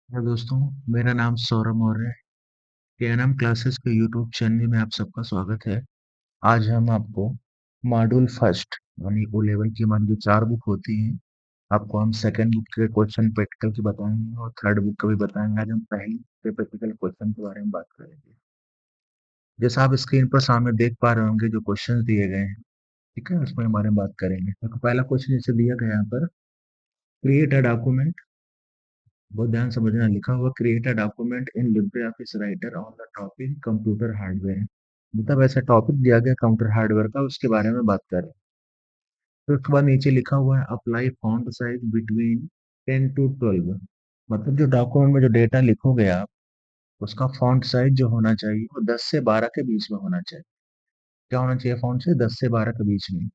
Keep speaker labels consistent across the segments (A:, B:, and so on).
A: Hello दोस्तों, मेरा नाम सौरभ मौर्य है। के क्लासेस के यूट्यूब चैनल में आप सबका स्वागत है। आज हम आपको मॉड्यूल फर्स्ट यानी ओ लेवल की हमारी जो 4 बुक होती हैं, आपको हम सेकंड बुक के क्वेश्चन प्रैक्टिकल के बताएंगे और थर्ड बुक का भी बताएंगे। आज हम पहली के प्रैक्टिकल क्वेश्चन के बारे में बात करेंगे। जैसा आप स्क्रीन पर सामने देख पा रहे होंगे, जो क्वेश्चन दिए गए हैं, ठीक है, उसमें बारे में बात करेंगे। तो पहला क्वेश्चन जैसे दिया गया यहाँ पर, क्रिएट अ डॉक्यूमेंट। बहुत ध्यान समझना, लिखा हुआ create a document in Libre office writer on the topic computer hardware. मतलब ऐसा टॉपिक दिया गया कंप्यूटर हार्डवेयर का, उसके बारे में बात करें। फिर उसके बाद नीचे लिखा हुआ है apply font size between 10 to 12। मतलब जो डॉक्यूमेंट में जो डेटा लिखोगे आप, उसका फॉन्ट साइज जो होना चाहिए वो 10 से 12 के बीच में होना चाहिए। क्या होना चाहिए? फॉन्ट साइज 10 से 12 के बीच में।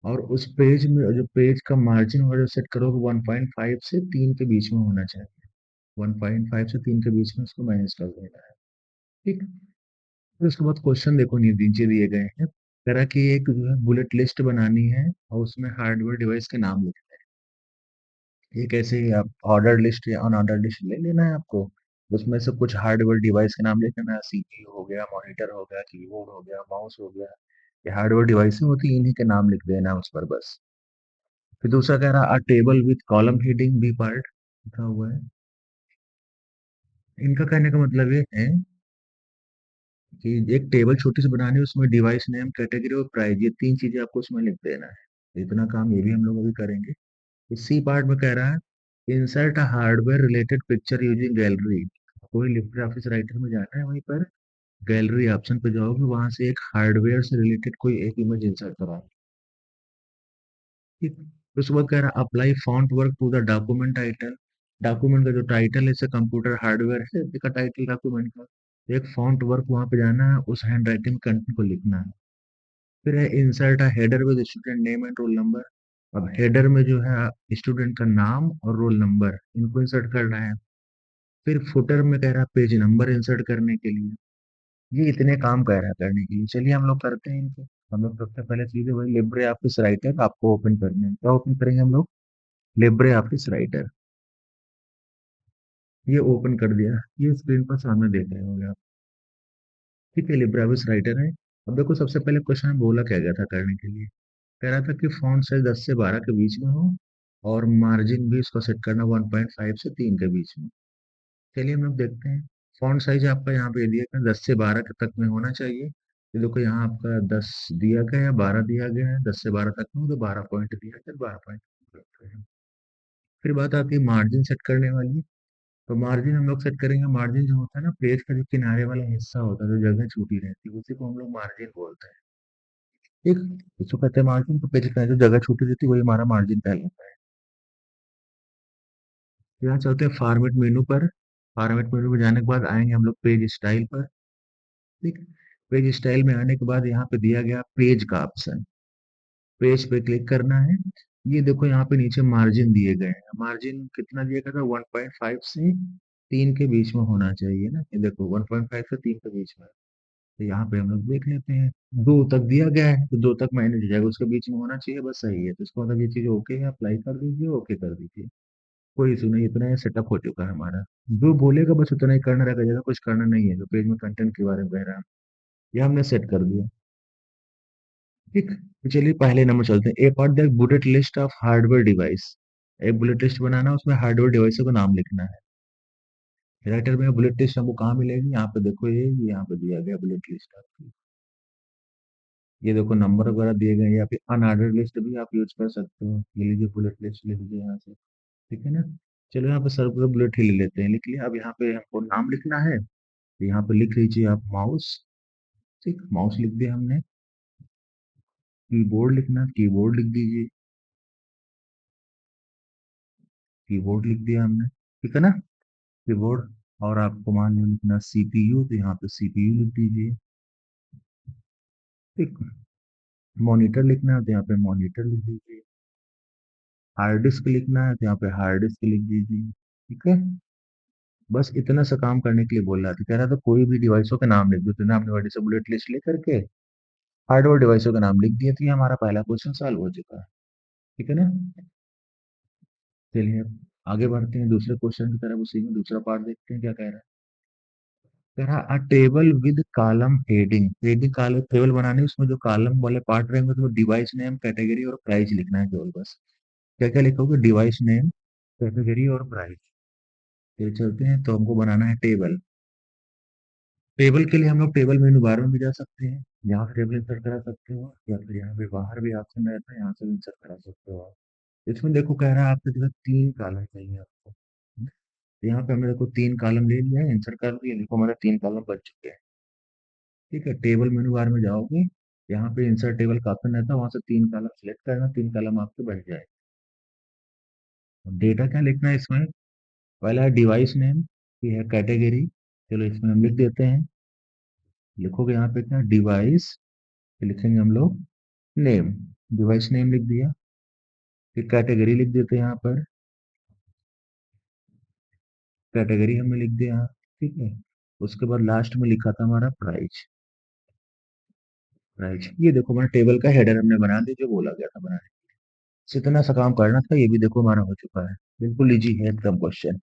A: और उस पेज में जो पेज का मार्जिन वगैरह सेट करोगे 1.5 से 3 के बीच में होना चाहिए। 1.5 से 3 के बीच में उसको मैनेज कर देना है। ठीक। फिर उसके बाद क्वेश्चन देखो, नीचे दिए गए हैं। कह रहा है कि एक जो है बुलेट लिस्ट बनानी है और उसमें हार्डवेयर डिवाइस के नाम लिखने हैं। एक ऐसे ही आप ऑर्डर लिस्ट या अनऑर्डर लिस्ट ले लेना है आपको। उसमें से कुछ हार्डवेयर डिवाइस के नाम लिखना है। सीपीयू हो गया, मॉनिटर हो गया, कीबोर्ड हो गया, माउस हो गया। ये हार्डवेयर डिवाइस होती है, इन्हीं के नाम लिख देना है उस पर बस। फिर दूसरा कह रहा है table with column heading B part, लिखा हुआ है। इनका कहने का मतलब ये है कि एक टेबल छोटी सी बनानी है, उसमें डिवाइस नेम, कैटेगरी और प्राइस, ये 3 चीजें आपको उसमें लिख देना है। इतना काम ये भी हम लोग अभी करेंगे। इसी पार्ट में कह रहा है insert a hardware related picture using gallery. कोई लिब्रे ऑफिस राइटर में जाना है, वहीं पर गैलरी ऑप्शन पे जाओगे, वहां से एक हार्डवेयर से रिलेटेड कोई एक इमेज इंसर्ट करा। ठीक। तो उसके बाद कह रहा है apply font work to the document title. Document का जो टाइटल है, जैसे कंप्यूटर हार्डवेयर है, इसका टाइटल डॉक्यूमेंट का, एक फॉन्ट वर्क वहां पे जाना है, उस हैंड राइटिंग कंटेंट को लिखना है। फिर है insert a header with student name and roll number. अब हेडर में जो है स्टूडेंट का नाम और रोल नंबर, इनको इंसर्ट करना है। फिर फुटर में कह रहा है पेज नंबर इंसर्ट करने के लिए। ये इतने काम कह रहा है करने के लिए, चलिए हम लोग करते हैं इनको। हम लोग सबसे पहले चीज है वही लिब्रे ऑफिस राइटर आपको ओपन करना है। क्या ओपन करेंगे हम लोग? Libre office writer. ये ओपन कर दिया, ये स्क्रीन पर सामने देख रहे होंगे आप। ठीक है, लिब्रे ऑफिस राइटर है। अब देखो, सबसे पहले क्वेश्चन में बोला क्या गया था करने के लिए। कह रहा था कि फॉन्ट साइज 10 से 12 के बीच में हो और मार्जिन भी इसको सेट करना 1.5 से 3 के बीच में। चलिए हम लोग देखते हैं। फॉन्ट साइज आपका यहाँ पे दिया गया 10 से 12 के तक में होना चाहिए। ये देखो, यहाँ आपका 10 दिया गया है, 12 दिया गया है। 10 से 12 तक में हो तो 12 पॉइंट दिया गया, 12 पॉइंट। फिर बात आती है मार्जिन सेट करने वाली। तो मार्जिन हम लोग सेट करेंगे। मार्जिन जो होता है ना, पेज का जो किनारे वाला हिस्सा होता है, जो जगह छूटी रहती है, उसी को हम लोग मार्जिन बोलते हैं। ठीक। इसको कहते हैं मार्जिन। तो पेज का जो जगह छूटी रहती है वही हमारा मार्जिन कहलाता है। यहाँ चलते हैं फॉर्मेट मेनू पर। फॉर्मेट मेनू में जाने के बाद आएंगे हम लोग पेज स्टाइल पर। ठीक। पेज स्टाइल में आने के बाद यहाँ पे दिया गया पेज का ऑप्शन, पेज पे क्लिक करना है। ये देखो, यहाँ पे नीचे मार्जिन दिए गए हैं। मार्जिन कितना दिया गया था? 1.5 से 3 के बीच में होना चाहिए ना। ये देखो, 1.5 से 3 के बीच में। तो यहाँ पे हम लोग देख लेते हैं, 2 तक दिया गया है तो 2 तक मैनेज हो जाएगा, उसके बीच में होना चाहिए, बस सही है। तो इसको मतलब ये चीज ओके है, अप्लाई कर दीजिए, ओके कर दीजिए। कोई इशू नहीं, इतना ही सेटअप हो चुका है हमारा। जो बोलेगा बस उतना ही करना रहेगा, ज्यादा कुछ करना नहीं है। जो पेज में कंटेंट के बारे में कह रहा है, ये हमने सेट कर दिया। ठीक। तो चलिए पहले नंबर चलते हैं। A part the bullet list of hardware device. एक बुलेट लिस्ट बनाना है, उसमें हार्डवेयर डिवाइस को नाम लिखना है। राइटर में बुलेट लिस्ट हमको कहाँ मिलेगी? यहाँ पे देखो, ये यहाँ पे दिया गया बुलेट लिस्ट आपकी। ये देखो, नंबर वगैरह दिए गए हैं, या फिर अनऑर्डर लिस्ट भी आप यूज कर सकते हो। ये लीजिए, बुलेट लिस्ट लिख लीजिए यहाँ से। ठीक है ना। चलो यहाँ पे सर पूरा बुलेट ही ले लेते हैं, लिख लिया। अब यहाँ पे हमको नाम लिखना है, तो यहाँ पे लिख लीजिए आप माउस। ठीक, माउस लिख दिया हमने। कीबोर्ड लिखना, कीबोर्ड लिख दीजिए। कीबोर्ड लिख दिया हमने। ठीक है ना, कीबोर्ड। और आपको मान लो लिखना सीपीयू, तो यहाँ पे सीपीयू लिख दीजिए। ठीक। मॉनिटर लिखना है तो यहाँ पे मॉनिटर लिख दीजिए। हार्ड डिस्क लिखना है तो यहाँ पे हार्ड डिस्क लिख दीजिए। ठीक है। बस इतना सा काम करने के लिए बोल रहा था। कह रहा था कोई भी डिवाइसों का नाम लिख दो, तो ना हमने वाली से बुलेट लिस्ट लेकर के हार्डवेयर डिवाइसों का नाम लिख दिया, तो ये हमारा पहला क्वेश्चन सॉल्व हो चुका है। ठीक है ना। चलिए आगे बढ़ते हैं दूसरे क्वेश्चन की तरफ, उसी में दूसरा पार्ट देखते हैं क्या कह रहा है। कह रहा अ table with column heading, heading column table बनाने उसमें जो कॉलम वाले पार्ट रहेंगे तो डिवाइस नेम, कैटेगरी और प्राइस लिखना है केवल बस। क्या क्या लिखोगे? डिवाइस नेम, कैटेगरी और प्राइस। फिर चलते हैं, तो हमको बनाना है टेबल। टेबल के लिए हम लोग टेबल मेनू बार में भी जा सकते हैं, यहाँ से टेबल इंसर्ट करा सकते हो, या फिर यहाँ पे बाहर भी ऑप्शन रहता है, यहाँ से भी इंसर्ट करा सकते हो आप। इसमें देखो कह रहा है आपको जो है 3 कॉलम चाहिए आपको। तो यहाँ पे हमने देखो 3 कॉलम ले लिया है, इंसर्ट कर दिया, देखो हमारे 3 कॉलम बच चुके हैं। ठीक है, टेबल मेनू बार में जाओगे, यहाँ पे इंसर्ट टेबल का ऑप्शन रहता है, वहां से 3 कॉलम सेलेक्ट करना, 3 कॉलम आपके बन जाए। डेटा क्या लिखना है इसमें? पहला है डिवाइस नेम, ये है कैटेगरी, चलो इसमें हम लिख देते हैं। लिखोगे यहाँ पे क्या? डिवाइस, लिखेंगे हम लोग नेम, डिवाइस नेम लिख दिया। फिर कैटेगरी लिख देते हैं यहाँ पर, कैटेगरी हमने लिख दिया यहाँ। ठीक है, उसके बाद लास्ट में लिखा था हमारा प्राइस। प्राइस, ये देखो हमारा टेबल का हेडर हमने बना दिया जो बोला गया था बनाने। बस इतना सा काम करना था, ये भी देखो हमारा हो चुका है। बिल्कुल इजी है एकदम क्वेश्चन।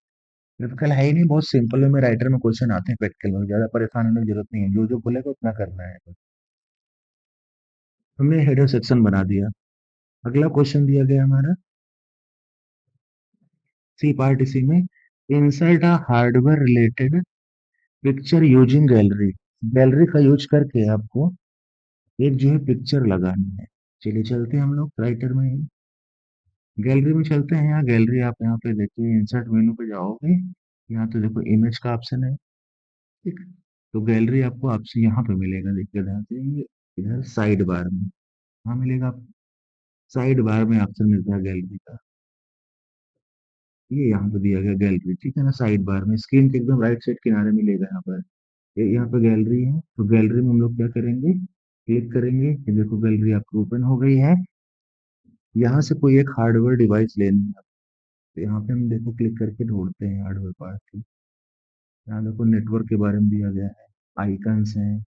A: प्रैक्टिकल है ही नहीं, बहुत सिंपल में राइटर में क्वेश्चन आते हैं प्रैक्टिकल में, ज्यादा परेशान होने की जरूरत नहीं है, जो जो बोलेगा उतना करना है बस। हमने हेडर सेक्शन बना दिया। अगला क्वेश्चन दिया गया हमारा सी पार्ट, इसी में insert a hardware related picture using gallery. Gallery का यूज करके आपको एक जो है पिक्चर लगानी है। चलिए चलते हैं हम लोग राइटर में ही, गैलरी में चलते हैं। यहाँ गैलरी, आप यहाँ पे देखिए इंसर्ट मेनू पे जाओगे, यहाँ तो देखो इमेज का ऑप्शन है। ठीक, तो गैलरी आपको ऑप्शन यहाँ पे मिलेगा, देखिए ध्यान से, ये इधर साइड बार में, हाँ मिलेगा आपको। साइड बार में ऑप्शन मिलता है गैलरी का, ये यहाँ पे दिया गया गैलरी, ठीक है ना, साइड बार में स्क्रीन के एकदम राइट साइड किनारे मिलेगा यहाँ पर। ये यहाँ पे गैलरी है, तो गैलरी में हम लोग क्या करेंगे? क्लिक करेंगे, ये देखो गैलरी आपको ओपन हो गई है। यहाँ से कोई एक हार्डवेयर डिवाइस लेनी है, तो यहाँ पे हम देखो क्लिक करके ढूंढते हैं हार्डवेयर पार्ट की। यहाँ देखो नेटवर्क के बारे में दिया गया है, आइकन्स हैं,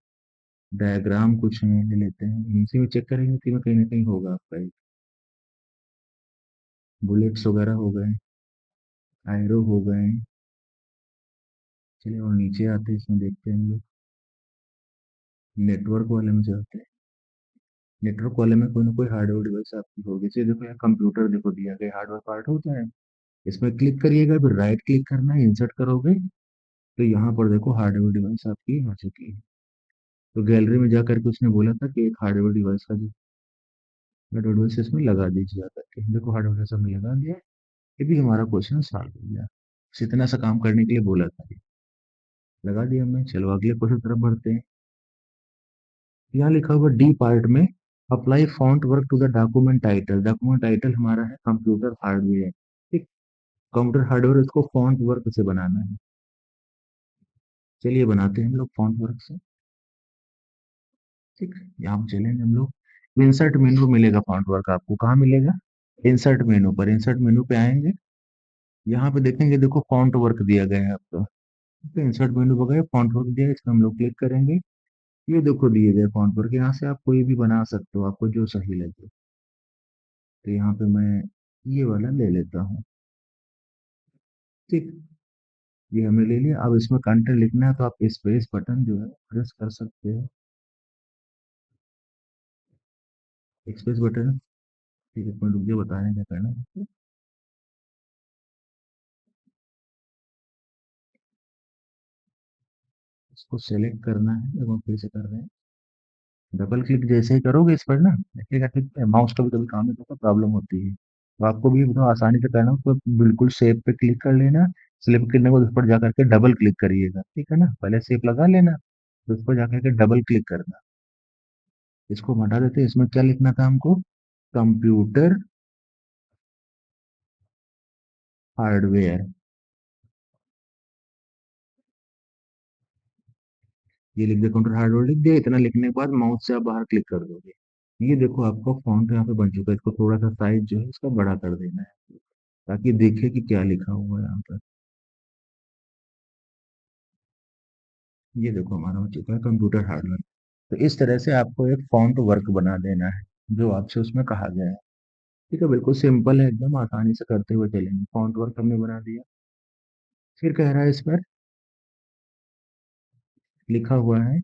A: डायग्राम कुछ हैं, ये लेते हैं, इसी में चेक करेंगे कि में कहीं ना कहीं होगा आपका एक। बुलेट्स वगैरह हो गए, आयरो हो गए। चलिए और नीचे आते हैं, इसमें देखते हैं हम लोग, नेटवर्क वाले में चलते हैं। नेटवर्क वाले में कोई ना कोई हार्डवेयर डिवाइस आपकी होगी, जैसे देखो यहाँ कंप्यूटर देखो दिया गया, हार्डवेयर पार्ट होता है। इसमें क्लिक करिएगा, फिर राइट क्लिक करना है, इंसर्ट करोगे, तो यहाँ पर देखो हार्डवेयर डिवाइस आपकी आ चुकी है। तो गैलरी में जाकर के उसने बोला था कि एक हार्डवेयर डिवाइस का जो हार्डवेयर डिवाइस इसमें लगा दीजिए, आकर के देखो हार्डवेयर डिवाइस हमने लगा दिया। ये भी हमारा क्वेश्चन सॉल्व हो गया, बस इतना सा काम करने के लिए बोला था, लगा दिया हमने। चलो अगले क्वेश्चन तरफ बढ़ते हैं। यहाँ लिखा हुआ डी पार्ट में, apply font work to the document title. Document title हमारा है कंप्यूटर हार्डवेयर। ठीक, कंप्यूटर हार्डवेयर, इसको फॉन्ट वर्क से बनाना है। चलिए बनाते हैं हम लोग फॉन्ट वर्क से। ठीक, यहाँ पे चलेंगे हम लोग, इंसर्ट मेनू मिलेगा फॉन्ट वर्क आपको, कहाँ मिलेगा? इंसर्ट मेनू पर, इंसर्ट मेनू पे आएंगे, यहाँ पे देखेंगे देखो फॉन्ट वर्क दिया गया है आपका। तो इंसर्ट मेनू वगैरह फॉन्ट वर्क दिया है, इसमें हम लोग क्लिक करेंगे। ये देखो दिए गए फॉन्ट वर्क, यहाँ से आप कोई भी बना सकते हो, आपको जो सही लगे। तो यहाँ पे मैं ये वाला ले लेता हूँ। ठीक, ये हमने ले लिया। अब इसमें कंटेंट लिखना है, तो आप स्पेस बटन जो है प्रेस कर सकते हो, स्पेस बटन। ठीक है, इसमें रुक जाओ, बता रहे हैं क्या करना है। इसको सेलेक्ट करना है, देखो फिर से कर रहे हैं। डबल क्लिक जैसे ही करोगे इस पर ना, देखिएगा ठीक है, माउस का भी कभी काम नहीं करता, प्रॉब्लम होती है। तो आपको भी तो आसानी से करना हो तो बिल्कुल सेव पे क्लिक कर लेना, स्लिप करने को उस पर जाकर के डबल क्लिक करिएगा, ठीक है ना, पहले सेव लगा लेना, तो उस पर जाकर के डबल क्लिक करना। इसको हम हटा देते हैं, इसमें क्या लिखना था हमको? कंप्यूटर हार्डवेयर, ये लिख दिया, कंप्यूटर हार्डवेयर लिख दिया। इतना लिखने के बाद माउस से आप बाहर क्लिक कर दोगे, ये देखो आपका फॉन्ट यहाँ पे बन चुका है। इसको थोड़ा सा साइज जो है इसका बड़ा कर देना है, ताकि देखे कि क्या लिखा हुआ है यहाँ पर। ये देखो हमारा हो चुका है कंप्यूटर हार्डवेयर। तो इस तरह से आपको एक फॉन्ट वर्क बना देना है, जो आपसे उसमें कहा गया है। ठीक है, बिल्कुल सिंपल है, एकदम आसानी से करते हुए चलेंगे। फॉन्ट वर्क हमने बना दिया। फिर कह रहा है इस पर लिखा हुआ है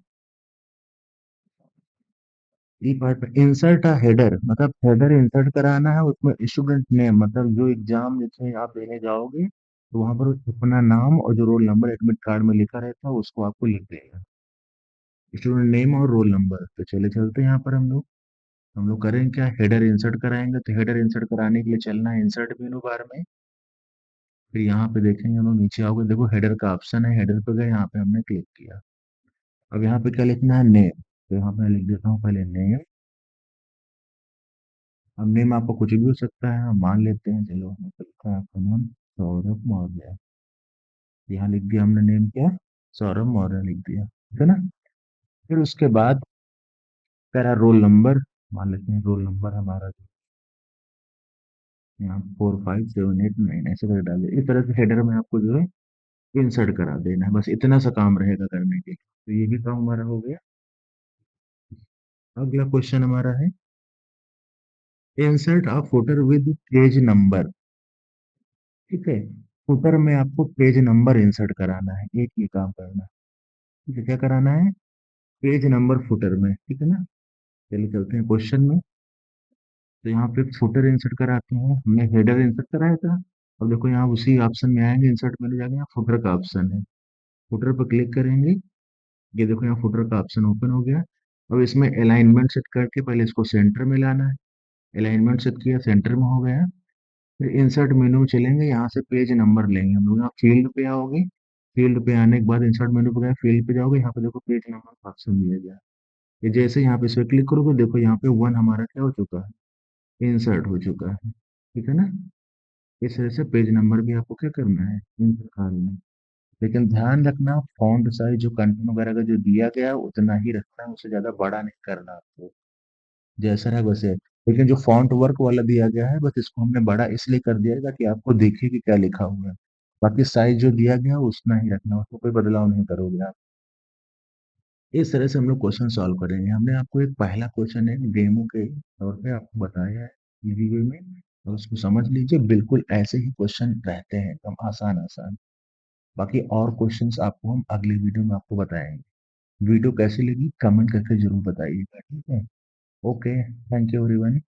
A: ई पार्ट पे इंसर्ट अ हेडर, मतलब हेडर इंसर्ट कराना है उसमें। स्टूडेंट नेम मतलब जो एग्जाम जिसमें आप देने जाओगे तो वहां पर अपना नाम और जो रोल नंबर एडमिट कार्ड में लिखा रहता है उसको आपको लिख देगा। स्टूडेंट नेम और रोल नंबर। तो चले चलते हैं यहाँ पर हम लोग करेंगे क्या, हेडर इंसर्ट कराएंगे। तो हेडर इंसर्ट कराने के लिए चलना है इंसर्ट मेनू बार में। फिर यहाँ पे देखेंगे हम लोग, नीचे आओगे देखो हेडर का ऑप्शन है, हेडर पे गए, यहाँ पे हमने क्लिक किया। अब यहाँ पे क्या लिखना है, नेम। तो यहाँ पे लिख देता हूँ पहले नेम। अब नेम आपको कुछ भी हो सकता है, हम मान लेते हैं, चलो हमने तो लिखा है आपका नाम सौरभ मौर्य। यहाँ लिख दिया हमने नेम क्या, सौरभ मौर्य लिख दिया, ठीक है ना। फिर उसके बाद कह रहा रोल नंबर, मान लेते हैं रोल नंबर हमारा जो यहाँ 45789 ऐसे करके डाल दिया। इस तरह से हेडर में आपको जो है इंसर्ट करा देना है, बस इतना सा काम रहेगा करने के लिए। तो ये भी काम हमारा हो गया। अगला क्वेश्चन हमारा है insert a footer with page number. ठीक है, फुटर में आपको पेज नंबर इंसर्ट कराना है, एक ही काम करना है। ठीक है, क्या कराना है, पेज नंबर फुटर में, ठीक है ना। चलिए चलते हैं क्वेश्चन में। तो यहाँ पे फुटर इंसर्ट कराते हैं, हमने हेडर इंसर्ट कराया था। अब देखो यहाँ उसी ऑप्शन में आएंगे, इंसर्ट में जाके यहाँ फुटर का ऑप्शन है, फुटर पर क्लिक करेंगे। ये देखो यहाँ फुटर का ऑप्शन ओपन हो गया। अब इसमें अलाइनमेंट सेट करके पहले इसको सेंटर में लाना है। अलाइनमेंट सेट किया, सेंटर में हो गया। फिर इंसर्ट मेनू में चलेंगे, यहाँ से पेज नंबर लेंगे हम लोग। यहाँ फील्ड पे आओगे, फील्ड पे आने के बाद इंसर्ट मेनू पे गए, फील्ड पे जाओगे, यहाँ पे देखो पेज नंबर का ऑप्शन दिया गया है। ये जैसे यहाँ पे इस पे क्लिक करोगे देखो यहाँ पे 1 हमारा क्या हो चुका है, इंसर्ट हो चुका है, ठीक है ना। इस तरह से पेज नंबर भी आपको क्या करना है, इंसर्ट करना है। लेकिन ध्यान रखना फॉन्ट साइज जो कंटेंट वगैरह का जो दिया गया है उतना ही रखना है, उससे ज्यादा बड़ा नहीं करना आपको, जैसा है वैसे। लेकिन जो फॉन्ट वर्क वाला दिया गया है बस इसको हमने बड़ा इसलिए कर दिया है ताकि आपको दिखे कि क्या लिखा हुआ है। बाकी साइज जो दिया गया है उतना ही रखना, उसको कोई बदलाव नहीं करोगे आप। इस तरह से हम लोग क्वेश्चन सॉल्व करेंगे। हमने आपको एक पहला क्वेश्चन एक डेमो के तौर पे आपको बताया है वीडियो में, और उसको समझ लीजिए, बिल्कुल ऐसे ही क्वेश्चन रहते हैं एकदम आसान आसान। बाकी और क्वेश्चंस आपको हम अगली वीडियो में आपको बताएंगे। वीडियो कैसी लगी कमेंट करके जरूर बताइएगा, ठीक है। Okay, thank you everyone.